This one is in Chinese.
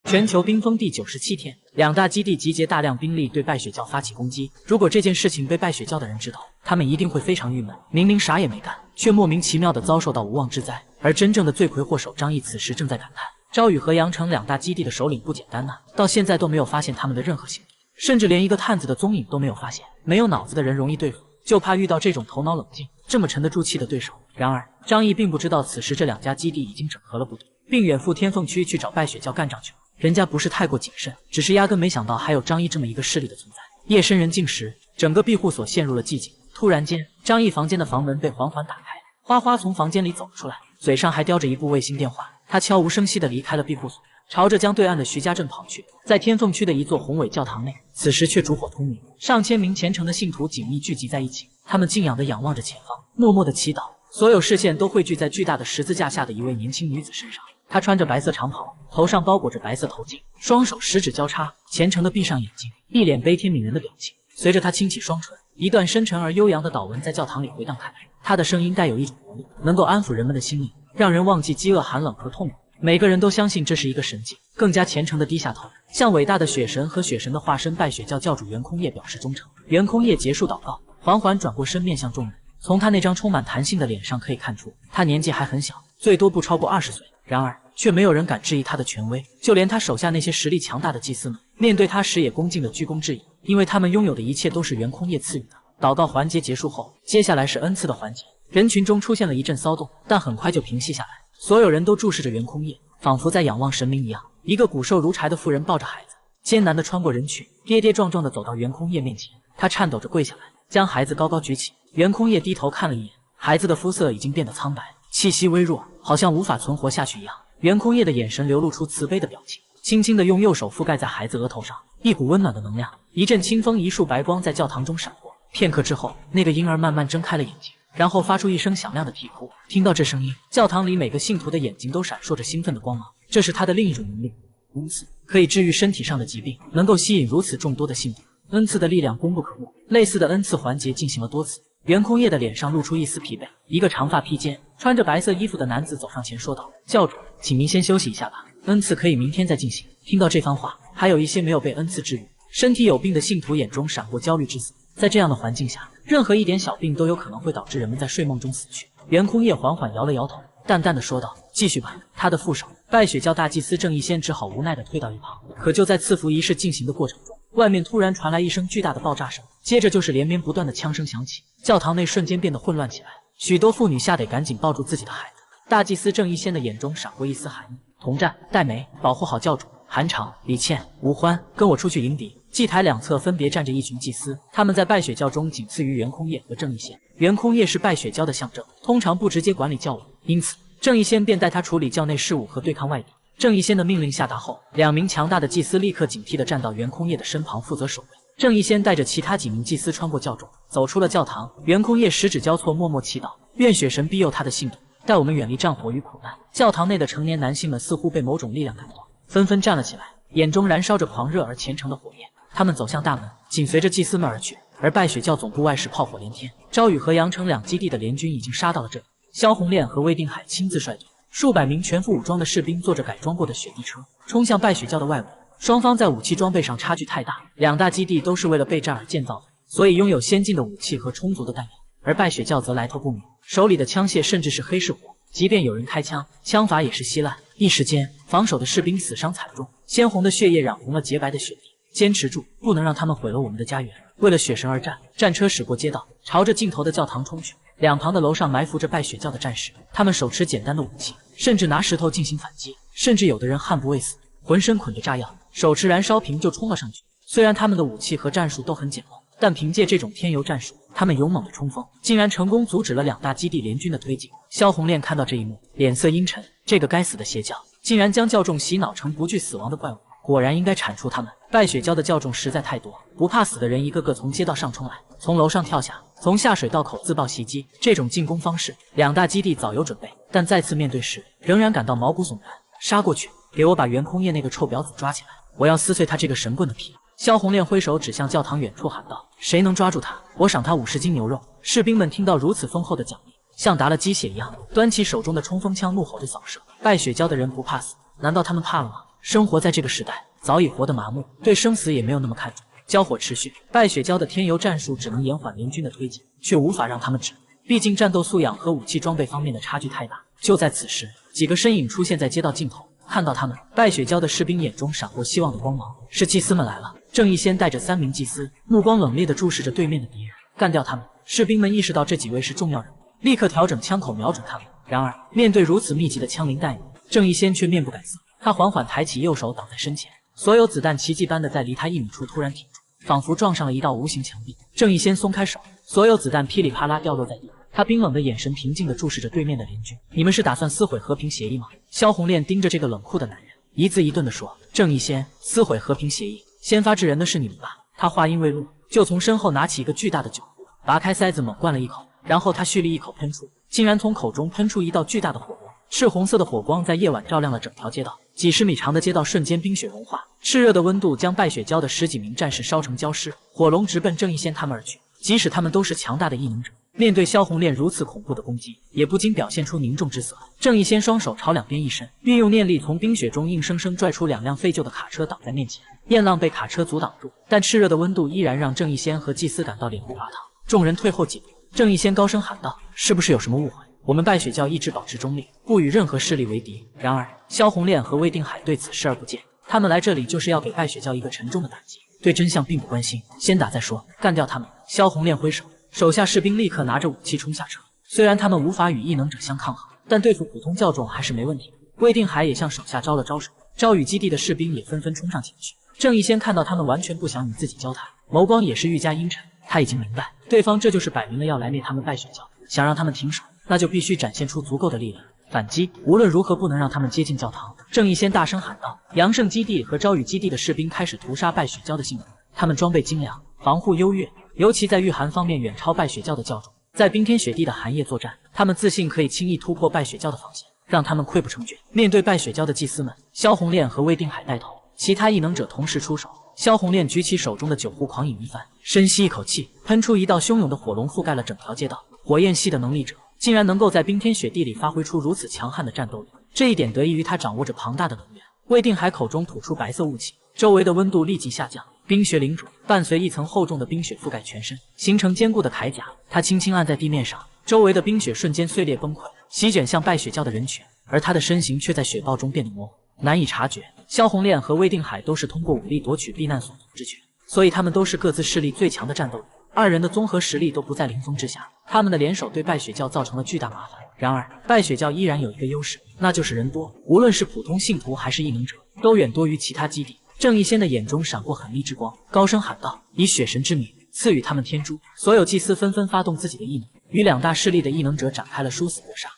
全球冰封第97天，两大基地集结大量兵力对败雪教发起攻击。如果这件事情被败雪教的人知道，他们一定会非常郁闷。明明啥也没干，却莫名其妙地遭受到无妄之灾。而真正的罪魁祸首张毅此时正在感叹：招羽和阳城两大基地的首领不简单呐，到现在都没有发现他们的任何行动，甚至连一个探子的踪影都没有发现。没有脑子的人容易对付，就怕遇到这种头脑冷静、这么沉得住气的对手。然而，张毅并不知道，此时这两家基地已经整合了部队，并远赴天凤区去找败雪教干仗去了。人家不是太过谨慎，只是压根没想到还有张毅这么一个势力的存在。夜深人静时，整个庇护所陷入了寂静。突然间，张毅房间的房门被缓缓打开，花花从房间里走了出来，嘴上还叼着一部卫星电话。他悄无声息地离开了庇护所，朝着江对岸的徐家镇跑去。在天凤区的一座宏伟教堂内，此时却烛火通明，上千名虔诚的信徒紧密聚集在一起，他们敬仰地仰望着前方，默默地祈祷。所有视线都汇聚在巨大的十字架下的一位年轻女子身上。她穿着白色长袍，头上包裹着白色头巾，双手十指交叉，虔诚地闭上眼睛，一脸悲天悯人的表情。随着她轻启双唇，一段深沉而悠扬的祷文在教堂里回荡开来。她的声音带有一种魔力，能够安抚人们的心灵，让人忘记饥饿、寒冷和痛苦。每个人都相信这是一个神迹，更加虔诚地低下头，向伟大的雪神和雪神的化身败雪教教主袁空业表示忠诚。袁空业结束祷告，缓缓转过身，面向众人。从他那张充满弹性的脸上可以看出，他年纪还很小，最多不超过20岁。然而，却没有人敢质疑他的权威，就连他手下那些实力强大的祭司们，面对他时也恭敬地鞠躬致意，因为他们拥有的一切都是袁空业赐予的。祷告环节结束后，接下来是恩赐的环节。人群中出现了一阵骚动，但很快就平息下来。所有人都注视着袁空业，仿佛在仰望神明一样。一个骨瘦如柴的妇人抱着孩子，艰难地穿过人群，跌跌撞撞地走到袁空业面前。她颤抖着跪下来，将孩子高高举起。袁空业低头看了一眼，孩子的肤色已经变得苍白，气息微弱，好像无法存活下去一样。袁空业的眼神流露出慈悲的表情，轻轻地用右手覆盖在孩子额头上，一股温暖的能量，一阵清风，一束白光在教堂中闪过。片刻之后，那个婴儿慢慢睁开了眼睛，然后发出一声响亮的啼哭。听到这声音，教堂里每个信徒的眼睛都闪烁着兴奋的光芒。这是他的另一种能力，恩赐可以治愈身体上的疾病，能够吸引如此众多的信徒。恩赐的力量功不可没。类似的恩赐环节进行了多次。袁空业的脸上露出一丝疲惫，一个长发披肩、穿着白色衣服的男子走上前说道：“教主，请您先休息一下吧，恩赐可以明天再进行。”听到这番话，还有一些没有被恩赐治愈、身体有病的信徒眼中闪过焦虑之色。在这样的环境下，任何一点小病都有可能会导致人们在睡梦中死去。袁空业缓缓摇了摇头，淡淡的说道：“继续吧。”他的副手败雪教大祭司郑义仙只好无奈地退到一旁。可就在赐福仪式进行的过程中，外面突然传来一声巨大的爆炸声，接着就是连绵不断的枪声响起，教堂内瞬间变得混乱起来。许多妇女吓得赶紧抱住自己的孩子。大祭司郑义仙的眼中闪过一丝寒意：“童战、戴梅，保护好教主。韩长、李倩、吴欢，跟我出去迎敌。”祭台两侧分别站着一群祭司，他们在败雪教中仅次于袁空业和郑义仙。袁空业是败雪教的象征，通常不直接管理教务，因此郑义仙便代他处理教内事务和对抗外敌。郑义仙的命令下达后，2名强大的祭司立刻警惕地站到袁空业的身旁，负责守卫。郑义仙带着其他几名祭司穿过教众，走出了教堂。袁空业十指交错，默默祈祷，愿雪神庇佑他的信徒，带我们远离战火与苦难。教堂内的成年男性们似乎被某种力量感动，纷纷站了起来，眼中燃烧着狂热而虔诚的火焰。他们走向大门，紧随着祭司们而去。而败雪教总部外是炮火连天，招羽和阳城两基地的联军已经杀到了这里。萧红炼和魏定海亲自率队，数百名全副武装的士兵坐着改装过的雪地车，冲向败雪教的外围。双方在武器装备上差距太大，两大基地都是为了备战而建造的，所以拥有先进的武器和充足的弹药。而败雪教则来头不明，手里的枪械甚至是黑市货，即便有人开枪，枪法也是稀烂。一时间，防守的士兵死伤惨重，鲜红的血液染红了洁白的雪地。坚持住，不能让他们毁了我们的家园。为了雪神而战。战车驶过街道，朝着尽头的教堂冲去。两旁的楼上埋伏着败雪教的战士，他们手持简单的武器，甚至拿石头进行反击，甚至有的人悍不畏死，浑身捆着炸药，手持燃烧瓶就冲了上去。虽然他们的武器和战术都很简陋，但凭借这种添油战术，他们勇猛的冲锋，竟然成功阻止了两大基地联军的推进。萧红炼看到这一幕，脸色阴沉，这个该死的邪教，竟然将教众洗脑成不惧死亡的怪物。果然应该铲除他们。败雪教的教众实在太多，不怕死的人一个个从街道上冲来，从楼上跳下，从下水道口自爆袭击。这种进攻方式，两大基地早有准备，但再次面对时，仍然感到毛骨悚然。杀过去，给我把袁空业那个臭婊子抓起来，我要撕碎他这个神棍的皮！萧红炼挥手指向教堂远处喊道：“谁能抓住他，我赏他50斤牛肉！”士兵们听到如此丰厚的奖励，像打了鸡血一样，端起手中的冲锋枪，怒吼着扫射。败雪教的人不怕死，难道他们怕了吗？生活在这个时代，早已活得麻木，对生死也没有那么看重。交火持续，败血蛟的添油战术只能延缓联军的推进，却无法让他们止步。毕竟战斗素养和武器装备方面的差距太大。就在此时，几个身影出现在街道尽头。看到他们，败血蛟的士兵眼中闪过希望的光芒。是祭司们来了！郑义先带着3名祭司，目光冷冽地注视着对面的敌人。干掉他们！士兵们意识到这几位是重要人物，立刻调整枪口瞄准他们。然而，面对如此密集的枪林弹雨，郑义先却面不改色。他缓缓抬起右手挡在身前，所有子弹奇迹般的在离他1米处突然停住，仿佛撞上了一道无形墙壁。郑义先松开手，所有子弹噼里啪啦掉落在地。他冰冷的眼神平静地注视着对面的联军。你们是打算撕毁和平协议吗？萧红炼盯着这个冷酷的男人，一字一顿地说。郑义先，撕毁和平协议，先发制人的是你们吧？他话音未落，就从身后拿起一个巨大的酒壶，拔开塞子猛灌了一口，然后他蓄力一口喷出，竟然从口中喷出一道巨大的火光。赤红色的火光在夜晚照亮了整条街道，几十米长的街道瞬间冰雪融化，炽热的温度将败血蛟的10几名战士烧成焦尸，火龙直奔郑义先他们而去。即使他们都是强大的异能者，面对萧红炼如此恐怖的攻击，也不禁表现出凝重之色。郑义先双手朝两边一伸，运用念力从冰雪中硬生生拽出2辆废旧的卡车挡在面前。焰浪被卡车阻挡住，但炽热的温度依然让郑义先和祭司感到脸红发烫。众人退后几步，郑义先高声喊道：“是不是有什么误会？我们败血教一直保持中立，不与任何势力为敌。”然而，萧红炼和魏定海对此视而不见，他们来这里就是要给败血教一个沉重的打击，对真相并不关心，先打再说，干掉他们！萧红炼挥手，手下士兵立刻拿着武器冲下车。虽然他们无法与异能者相抗衡，但对付普通教众还是没问题。魏定海也向手下招了招手，招羽基地的士兵也纷纷冲上前去。郑义先看到他们完全不想与自己交谈，眸光也是愈加阴沉。他已经明白，对方这就是摆明了要来灭他们败血教，想让他们停手，那就必须展现出足够的力量，反击无论如何不能让他们接近教堂。郑义先大声喊道。阳盛基地和招羽基地的士兵开始屠杀败血教的信徒，他们装备精良，防护优越，尤其在御寒方面远超败血教的教众。在冰天雪地的寒夜作战，他们自信可以轻易突破败血教的防线，让他们溃不成军。面对败血教的祭司们，萧红炼和魏定海带头，其他异能者同时出手。萧红炼举起手中的酒壶狂饮一番，深吸一口气，喷出一道汹涌的火龙，覆盖了整条街道。火焰系的能力者竟然能够在冰天雪地里发挥出如此强悍的战斗力，这一点得益于他掌握着庞大的能源。魏定海口中吐出白色雾气，周围的温度立即下降，冰雪凝灼，伴随一层厚重的冰雪覆盖全身，形成坚固的铠甲。他轻轻按在地面上，周围的冰雪瞬间碎裂崩溃，席卷向败血教的人群，而他的身形却在雪暴中变得模糊，难以察觉。萧红炼和魏定海都是通过武力夺取避难所之权，所以他们都是各自势力最强的战斗力，二人的综合实力都不在零封之下，他们的联手对败血教造成了巨大麻烦。然而败血教依然有一个优势，那就是人多，无论是普通信徒还是异能者，都远多于其他基地。郑义先的眼中闪过狠厉之光，高声喊道：“以血神之名，赐予他们天诛！”所有祭司纷纷发动自己的异能，与2大势力的异能者展开了殊死搏杀。